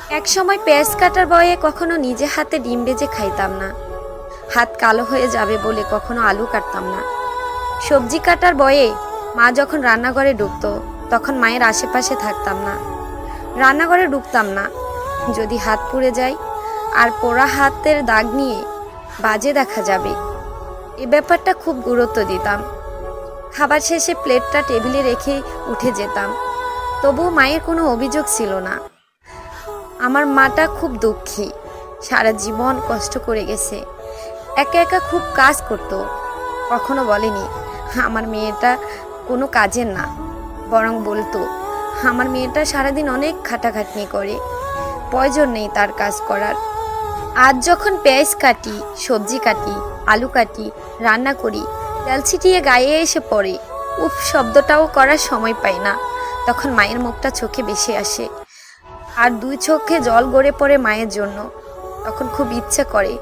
এক সময় পেঁয়াজ কাটার বয়ে কখনো নিজে হাতে ডিম ভেজে খাইতাম না। হাত কালো হয়ে যাবে বলে কখনো আলু কাটতাম না। সবজি কাটার বয়ে মা যখন রান্নাঘরে ঢুকতো তখন মায়ের আশেপাশে থাকতাম না, রান্নাঘরে ঢুকতাম না। যদি হাত পুড়ে যায় আর পোড়া হাতের দাগ নিয়ে বাজে দেখা যাবে, এ ব্যাপারটা খুব গুরুত্ব দিতাম। খাবার শেষে প্লেটটা টেবিলে রেখে উঠে যেতাম, তবুও মায়ের কোনো অভিযোগ ছিল না। আমার মাটা খুব দুঃখী, সারা জীবন কষ্ট করে গেছে, একা একা খুব কাজ করত। কখনো বলেনি আমার মেয়েটা কোনো কাজের না, বরং বলতো আমার মেয়েটা সারাদিন অনেক খাটাখাটনি করে, প্রয়োজন নেই তার কাজ করার। আজ যখন পেঁয়াজ কাটি, সবজি কাটি, আলু কাটি, রান্না করি, তেল ছিটিয়ে গায়ে এসে পড়ে, উফ শব্দটাও করার সময় পাই না। তখন মায়ের মুখটা চোখে ভেসে আসে, আর দুই চোখে জল গড়ে পড়ে মায়ের জন্য। তখন খুব ইচ্ছে করে